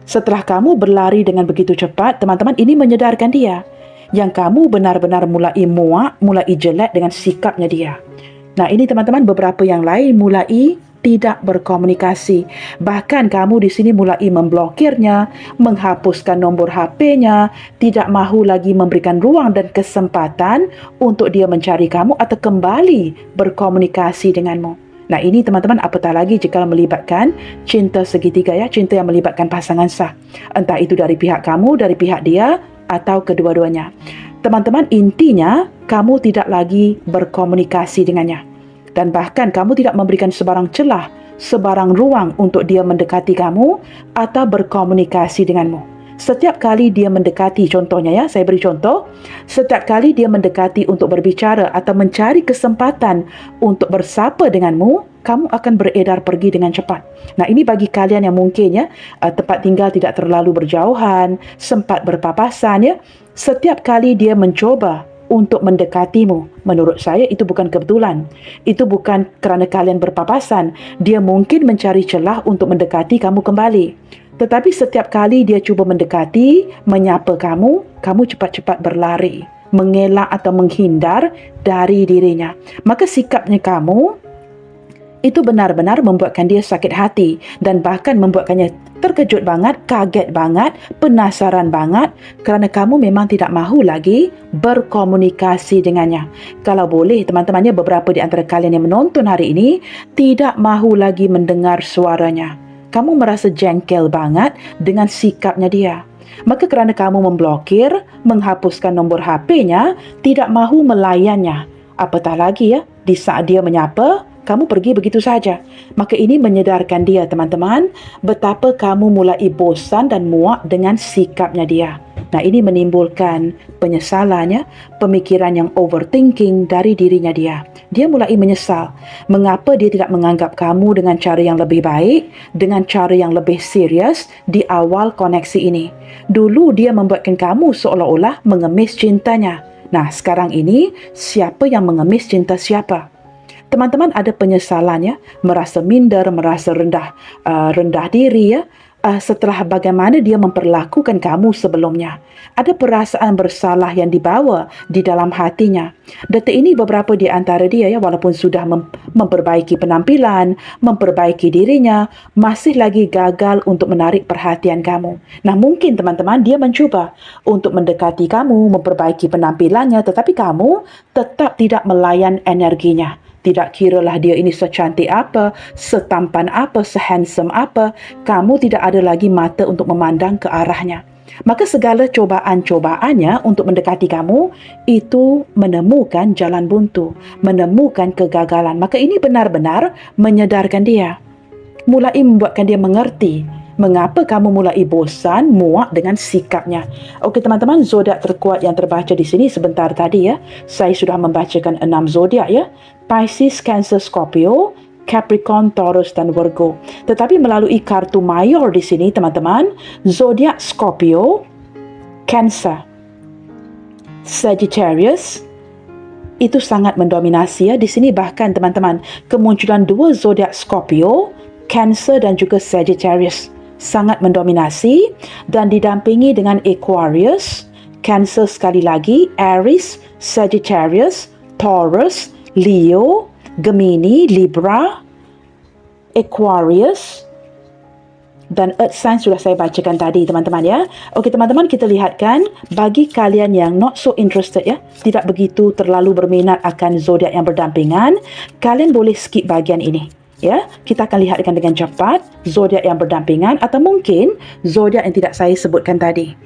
Setelah kamu berlari dengan begitu cepat, teman-teman, ini menyedarkan dia. Yang kamu benar-benar mulai muak, mulai jelek dengan sikapnya dia. Nah, ini teman-teman, beberapa yang lain mulai tidak berkomunikasi. Bahkan kamu di sini mulai memblokirnya, menghapuskan nombor HP-nya, tidak mahu lagi memberikan ruang dan kesempatan untuk dia mencari kamu atau kembali berkomunikasi denganmu. Nah, ini teman-teman, apatah lagi jika melibatkan cinta segitiga, ya, cinta yang melibatkan pasangan sah. Entah itu dari pihak kamu, dari pihak dia, atau kedua-duanya. Teman-teman, intinya kamu tidak lagi berkomunikasi dengannya. Dan bahkan kamu tidak memberikan sebarang celah, sebarang ruang untuk dia mendekati kamu atau berkomunikasi denganmu. Setiap kali dia mendekati, contohnya, ya, saya beri contoh, setiap kali dia mendekati untuk berbicara atau mencari kesempatan untuk bersapa denganmu, kamu akan beredar pergi dengan cepat. Nah, ini bagi kalian yang mungkin, ya, tempat tinggal tidak terlalu berjauhan, sempat berpapasan, ya, setiap kali dia mencoba untuk mendekatimu, menurut saya itu bukan kebetulan. Itu bukan kerana kalian berpapasan. Dia mungkin mencari celah untuk mendekati kamu kembali. Tetapi setiap kali dia cuba mendekati, menyapa kamu, kamu cepat-cepat berlari, mengelak atau menghindar dari dirinya. Maka sikapnya kamu itu benar-benar membuatkan dia sakit hati dan bahkan membuatkannya terkejut banget, kaget banget, penasaran banget kerana kamu memang tidak mahu lagi berkomunikasi dengannya. Kalau boleh teman-temannya, beberapa di antara kalian yang menonton hari ini tidak mahu lagi mendengar suaranya. Kamu merasa jengkel banget dengan sikapnya dia. Maka kerana kamu memblokir, menghapuskan nombor HP-nya, tidak mahu melayannya. Apatah lagi di saat dia menyapa, kamu pergi begitu saja. Maka ini menyedarkan dia, teman-teman, betapa kamu mulai bosan dan muak dengan sikapnya dia. Nah, ini menimbulkan penyesalannya, pemikiran yang overthinking dari dirinya dia. Dia mulai menyesal. Mengapa dia tidak menganggap kamu dengan cara yang lebih baik, dengan cara yang lebih serius di awal koneksi ini. Dulu dia membuatkan kamu seolah-olah mengemis cintanya. Nah, sekarang ini siapa yang mengemis cinta siapa? Teman-teman ada penyesalan merasa minder, merasa rendah diri setelah bagaimana dia memperlakukan kamu sebelumnya. Ada perasaan bersalah yang dibawa di dalam hatinya. Detik ini beberapa di antara dia walaupun sudah memperbaiki penampilan, memperbaiki dirinya, masih lagi gagal untuk menarik perhatian kamu. Nah, mungkin teman-teman dia mencuba untuk mendekati kamu, memperbaiki penampilannya, tetapi kamu tetap tidak melayan energinya. Tidak kiralah dia ini secantik apa, setampan apa, sehandsome apa, kamu tidak ada lagi mata untuk memandang ke arahnya. Maka segala cobaan-cobaannya untuk mendekati kamu itu menemukan jalan buntu, menemukan kegagalan. Maka ini benar-benar menyedarkan dia, mulai membuatkan dia mengerti mengapa kamu mulai bosan, muak dengan sikapnya. Okey teman-teman, zodiak terkuat yang terbaca di sini sebentar tadi saya sudah membacakan 6 zodiak Pisces, Cancer, Scorpio, Capricorn, Taurus dan Virgo. Tetapi melalui kartu mayor di sini teman-teman, zodiak Scorpio, Cancer, Sagittarius itu sangat mendominasi Di sini bahkan teman-teman, kemunculan dua zodiak Scorpio, Cancer dan juga Sagittarius sangat mendominasi dan didampingi dengan Aquarius, Cancer sekali lagi, Aries, Sagittarius, Taurus, Leo, Gemini, Libra, Aquarius dan Earth sign sudah saya bacakan tadi teman-teman Okey teman-teman, kita lihatkan bagi kalian yang not so interested tidak begitu terlalu berminat akan zodiak yang berdampingan, kalian boleh skip bahagian ini. Kita akan lihatkan dengan cepat zodiak yang berdampingan atau mungkin zodiak yang tidak saya sebutkan tadi.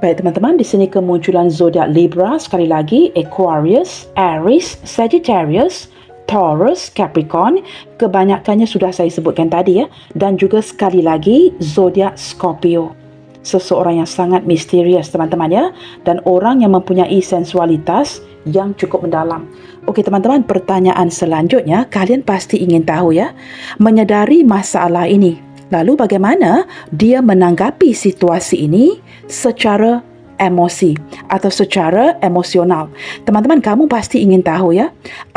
Baik teman-teman, di sini kemunculan zodiak Libra sekali lagi, Aquarius, Aries, Sagittarius, Taurus, Capricorn, kebanyakannya sudah saya sebutkan tadi dan juga sekali lagi zodiak Scorpio. Seseorang yang sangat misterius teman-teman dan orang yang mempunyai sensualitas yang cukup mendalam. Okey teman-teman, pertanyaan selanjutnya kalian pasti ingin tahu menyedari masalah ini, lalu bagaimana dia menanggapi situasi ini secara emosi atau secara emosional. Teman-teman, kamu pasti ingin tahu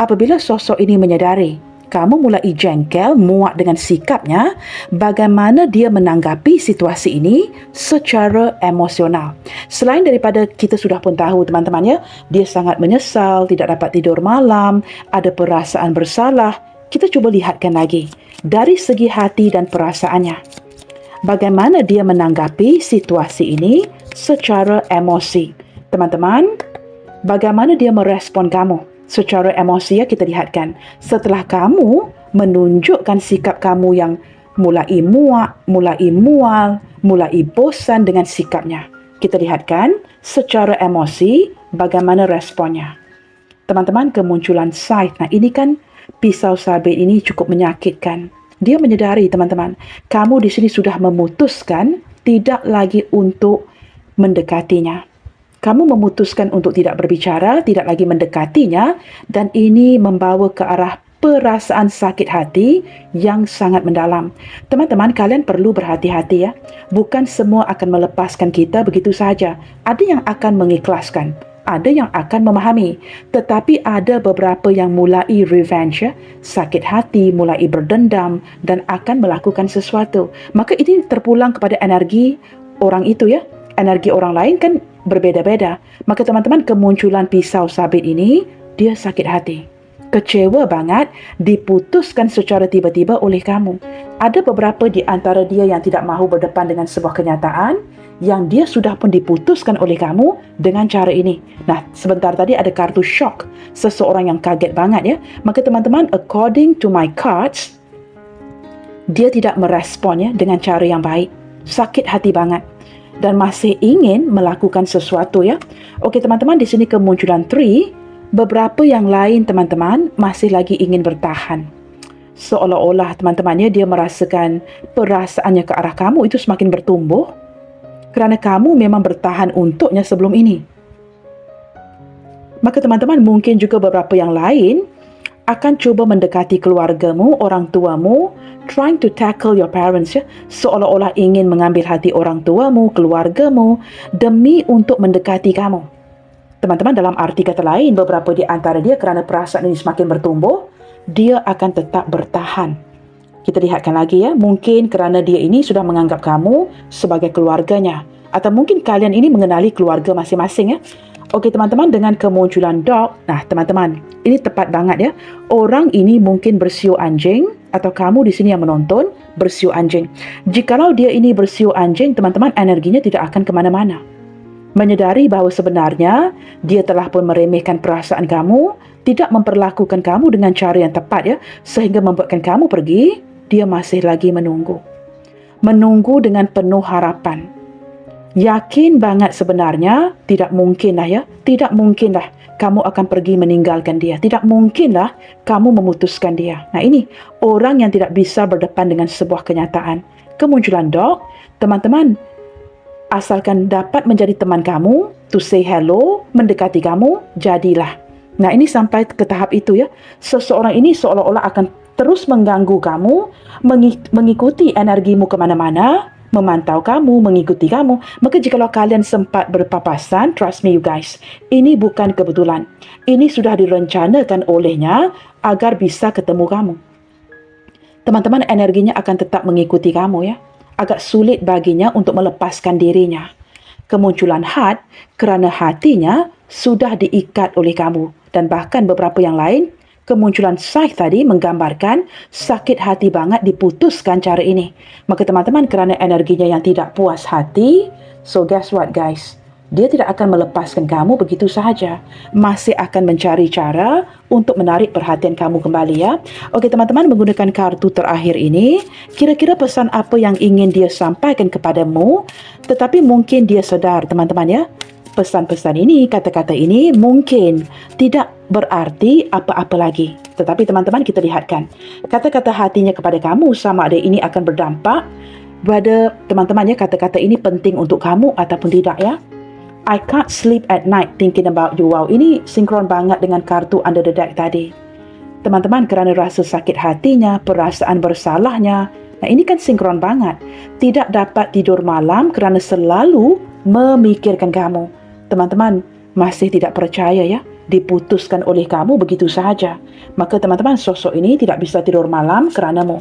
apabila sosok ini menyedari kamu mulai jengkel, muak dengan sikapnya, bagaimana dia menanggapi situasi ini secara emosional. Selain daripada kita sudah pun tahu teman-teman dia sangat menyesal, tidak dapat tidur malam, ada perasaan bersalah. Kita cuba lihatkan lagi dari segi hati dan perasaannya. Bagaimana dia menanggapi situasi ini secara emosi. Teman-teman, bagaimana dia merespon kamu? Secara emosi kita lihatkan. Setelah kamu menunjukkan sikap kamu yang mulai muak, mulai mual, mulai bosan dengan sikapnya. Kita lihatkan secara emosi bagaimana responnya. Teman-teman, kemunculan Scythe. Nah, ini kan pisau sabit ini cukup menyakitkan. Dia menyedari teman-teman, kamu di sini sudah memutuskan tidak lagi untuk mendekatinya. Kamu memutuskan untuk tidak berbicara, tidak lagi mendekatinya dan ini membawa ke arah perasaan sakit hati yang sangat mendalam. Teman-teman, kalian perlu berhati-hati Bukan semua akan melepaskan kita begitu saja. Ada yang akan mengikhlaskan. ada yang akan memahami. Tetapi ada beberapa yang mulai revenge, ya, sakit hati, mulai berdendam dan akan melakukan sesuatu. Maka ini terpulang kepada energi orang itu, ya. Energi orang lain kan berbeza-beza. Maka teman-teman, kemunculan pisau sabit ini, dia sakit hati, kecewa banget, diputuskan secara tiba-tiba oleh kamu. Ada beberapa di antara dia yang tidak mahu berdepan dengan sebuah kenyataan yang dia sudah pun diputuskan oleh kamu dengan cara ini. Nah, sebentar tadi ada kartu shock, seseorang yang kaget banget, ya. Maka teman-teman, according to my cards, dia tidak merespon, ya, dengan cara yang baik. Sakit hati banget dan masih ingin melakukan sesuatu, ya. Okey teman-teman, di sini kemunculan 3. Beberapa yang lain teman-teman masih lagi ingin bertahan. Seolah-olah teman-teman, ya, dia merasakan perasaannya ke arah kamu itu semakin bertumbuh kerana kamu memang bertahan untuknya sebelum ini. Maka teman-teman, mungkin juga beberapa yang lain akan cuba mendekati keluargamu, orang tuamu, trying to tackle your parents, ya, seolah-olah ingin mengambil hati orang tuamu, keluargamu demi untuk mendekati kamu. Teman-teman, dalam arti kata lain, beberapa di antara dia kerana perasaan ini semakin bertumbuh, dia akan tetap bertahan. Kita lihatkan lagi, ya, mungkin kerana dia ini sudah menganggap kamu sebagai keluarganya, atau mungkin kalian ini mengenali keluarga masing-masing, ya. Okey teman-teman, dengan kemunculan dog, nah teman-teman, ini tepat banget, ya. Orang ini mungkin bersiu anjing, atau kamu di sini yang menonton bersiu anjing. Jikalau dia ini bersiu anjing, teman-teman, energinya tidak akan ke mana-mana. Menyedari bahawa sebenarnya dia telah pun meremehkan perasaan kamu, tidak memperlakukan kamu dengan cara yang tepat, ya, sehingga membuatkan kamu pergi. Dia masih lagi menunggu dengan penuh harapan. Yakin banget sebenarnya tidak mungkinlah, ya, tidak mungkinlah kamu akan pergi meninggalkan dia, tidak mungkinlah kamu memutuskan dia. Nah, ini orang yang tidak bisa berdepan dengan sebuah kenyataan. Kemunculan dog, teman-teman, asalkan dapat menjadi teman kamu, to say hello, mendekati kamu, jadilah. Nah, ini sampai ke tahap itu, ya. Seseorang ini seolah-olah akan terus mengganggu kamu, mengikuti energimu ke mana-mana, memantau kamu, mengikuti kamu. Maka jikalau kalian sempat berpapasan, trust me you guys, ini bukan kebetulan. Ini sudah direncanakan olehnya agar bisa ketemu kamu. Teman-teman, energinya akan tetap mengikuti kamu, ya. Agak sulit baginya untuk melepaskan dirinya. Kemunculan heart, kerana hatinya sudah diikat oleh kamu. Dan bahkan beberapa yang lain, kemunculan scythe tadi menggambarkan sakit hati banget diputuskan cara ini. Maka teman-teman, kerana energinya yang tidak puas hati, so guess what guys? Dia tidak akan melepaskan kamu begitu sahaja. Masih akan mencari cara untuk menarik perhatian kamu kembali, ya. Okey teman-teman, menggunakan kartu terakhir ini, kira-kira pesan apa yang ingin dia sampaikan kepadamu, tetapi mungkin dia sedar teman-teman, ya. Pesan-pesan ini, kata-kata ini mungkin tidak berarti apa-apa lagi. Tetapi teman-teman, kita lihatkan kata-kata hatinya kepada kamu, sama ada ini akan berdampak pada teman-teman, ya. Kata-kata ini penting untuk kamu ataupun tidak, ya. I can't sleep at night thinking about you. Wow, ini sinkron banget dengan kartu under the deck tadi. Teman-teman, kerana rasa sakit hatinya, perasaan bersalahnya, nah ini kan sinkron banget. Tidak dapat tidur malam kerana selalu memikirkan kamu. Teman-teman, masih tidak percaya, ya, diputuskan oleh kamu begitu sahaja. Maka teman-teman, sosok ini tidak bisa tidur malam keranamu.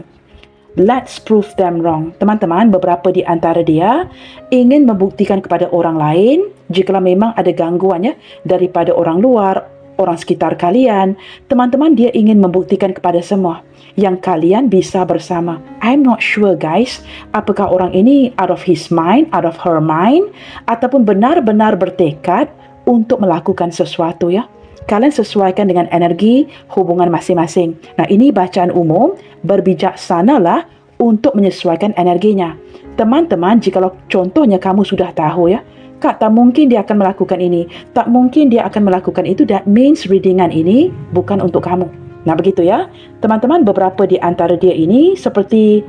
Let's prove them wrong. Teman-teman, beberapa di antara dia ingin membuktikan kepada orang lain, jika memang ada gangguan, ya, daripada orang luar, orang sekitar kalian, teman-teman, dia ingin membuktikan kepada semua yang kalian bisa bersama. I'm not sure guys, apakah orang ini out of his mind, out of her mind, ataupun benar-benar bertekad untuk melakukan sesuatu, ya. Kalian sesuaikan dengan energi hubungan masing-masing. Nah, ini bacaan umum, berbijaksanalah untuk menyesuaikan energinya. Teman-teman, jikalau contohnya kamu sudah tahu, ya, Kak, tak mungkin dia akan melakukan ini, tak mungkin dia akan melakukan itu, that means readingan ini bukan untuk kamu. Nah, begitu, ya. Teman-teman, beberapa di antara dia ini seperti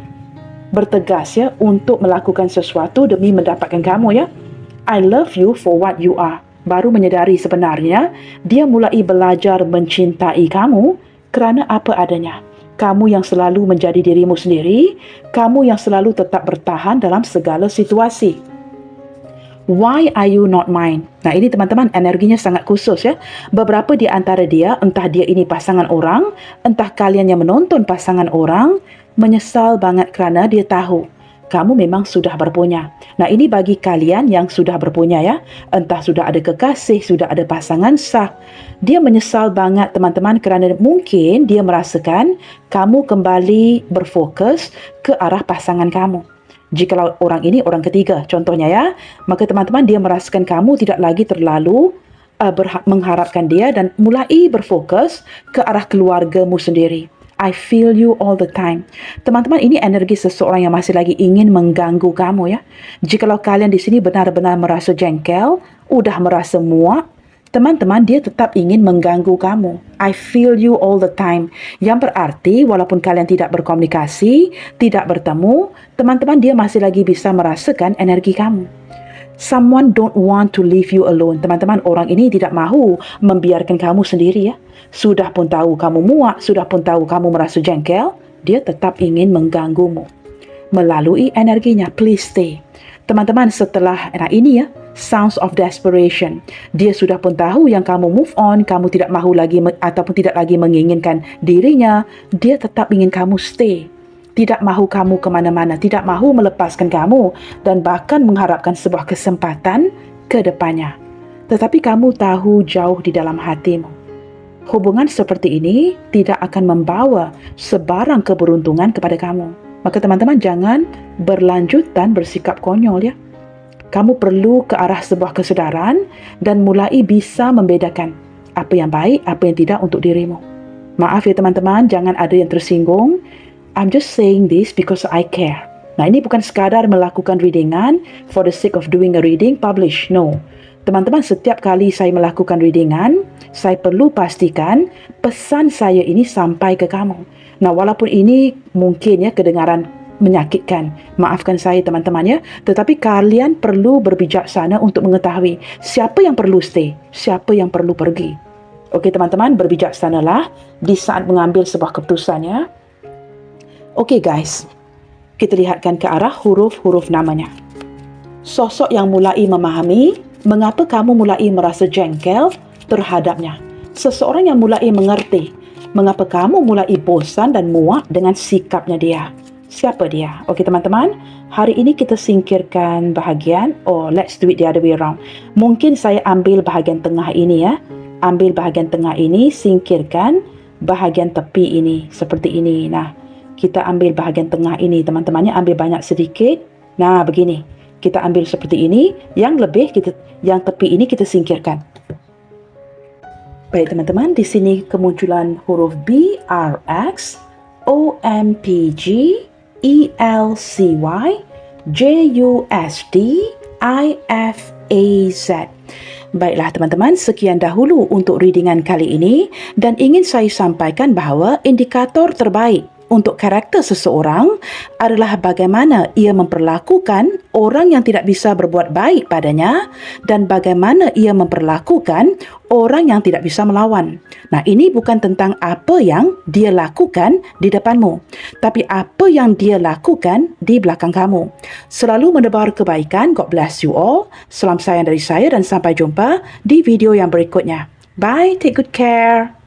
bertegas, ya, untuk melakukan sesuatu demi mendapatkan kamu, ya. I love you for what you are. Baru menyedari sebenarnya dia mulai belajar mencintai kamu kerana apa adanya. Kamu yang selalu menjadi dirimu sendiri, kamu yang selalu tetap bertahan dalam segala situasi. Why are you not mine? Nah, ini teman-teman energinya sangat khusus ya. Beberapa di antara dia, entah dia ini pasangan orang, entah kalian yang menonton pasangan orang, menyesal banget kerana dia tahu kamu memang sudah berpunya. Nah, ini bagi kalian yang sudah berpunya ya. Entah sudah ada kekasih, sudah ada pasangan sah. Dia menyesal banget teman-teman kerana mungkin dia merasakan kamu kembali berfokus ke arah pasangan kamu. Jikalau orang ini orang ketiga contohnya ya, maka teman-teman dia merasakan kamu tidak lagi terlalu mengharapkan dia dan mulai berfokus ke arah keluargamu sendiri. I feel you all the time. Teman-teman, ini energi seseorang yang masih lagi ingin mengganggu kamu ya. Jikalau kalian di sini benar-benar merasa jengkel, udah merasa muak, teman-teman dia tetap ingin mengganggu kamu. I feel you all the time. Yang berarti walaupun kalian tidak berkomunikasi, tidak bertemu, teman-teman dia masih lagi bisa merasakan energi kamu. Someone don't want to leave you alone. Teman-teman, orang ini tidak mahu membiarkan kamu sendiri ya. Sudah pun tahu kamu muak, sudah pun tahu kamu merasa jengkel, dia tetap ingin mengganggumu. Melalui energinya, please stay. Teman-teman, setelah ini ya, sounds of desperation. Dia sudah pun tahu yang kamu move on, kamu tidak mahu lagi ataupun tidak lagi menginginkan dirinya, dia tetap ingin kamu stay. Tidak mahu kamu ke mana-mana, tidak mahu melepaskan kamu dan bahkan mengharapkan sebuah kesempatan ke depannya. Tetapi kamu tahu jauh di dalam hatimu, hubungan seperti ini tidak akan membawa sebarang keberuntungan kepada kamu. Maka teman-teman jangan berlanjut dan bersikap konyol ya. Kamu perlu ke arah sebuah kesedaran dan mulai bisa membedakan apa yang baik, apa yang tidak untuk dirimu. Maaf ya teman-teman, jangan ada yang tersinggung. I'm just saying this because I care. Nah, ini bukan sekadar melakukan readingan for the sake of doing a reading, publish. No. Teman-teman, setiap kali saya melakukan readingan, saya perlu pastikan pesan saya ini sampai ke kamu. Nah, walaupun ini mungkin ya kedengaran menyakitkan, maafkan saya teman-teman ya, tetapi kalian perlu berbijaksana untuk mengetahui siapa yang perlu stay, siapa yang perlu pergi. Okey teman-teman, berbijaksanalah di saat mengambil sebuah keputusan ya. Okey guys, kita lihatkan ke arah huruf-huruf namanya. Sosok yang mulai memahami mengapa kamu mulai merasa jengkel terhadapnya. Seseorang yang mulai mengerti mengapa kamu mulai bosan dan muak dengan sikapnya dia. Siapa dia? Okey teman-teman, hari ini kita singkirkan bahagian, let's do it the other way around. Mungkin saya ambil bahagian tengah ini ya. Ambil bahagian tengah ini, singkirkan bahagian tepi ini, seperti ini. Nah, kita ambil bahagian tengah ini, teman-temannya ambil banyak sedikit. Nah, begini. Kita ambil seperti ini, yang tepi ini kita singkirkan. Baik teman-teman, di sini kemunculan huruf B, R, X, O, M, P, G, E, L, C, Y, J, U, S, D, I, F, A, Z. Baiklah teman-teman, sekian dahulu untuk readingan kali ini dan ingin saya sampaikan bahawa indikator terbaik untuk karakter seseorang adalah bagaimana ia memperlakukan orang yang tidak bisa berbuat baik padanya dan bagaimana ia memperlakukan orang yang tidak bisa melawan. Nah, ini bukan tentang apa yang dia lakukan di depanmu, tapi apa yang dia lakukan di belakang kamu. Selalu menebar kebaikan. God bless you all. Salam sayang dari saya dan sampai jumpa di video yang berikutnya. Bye, take good care.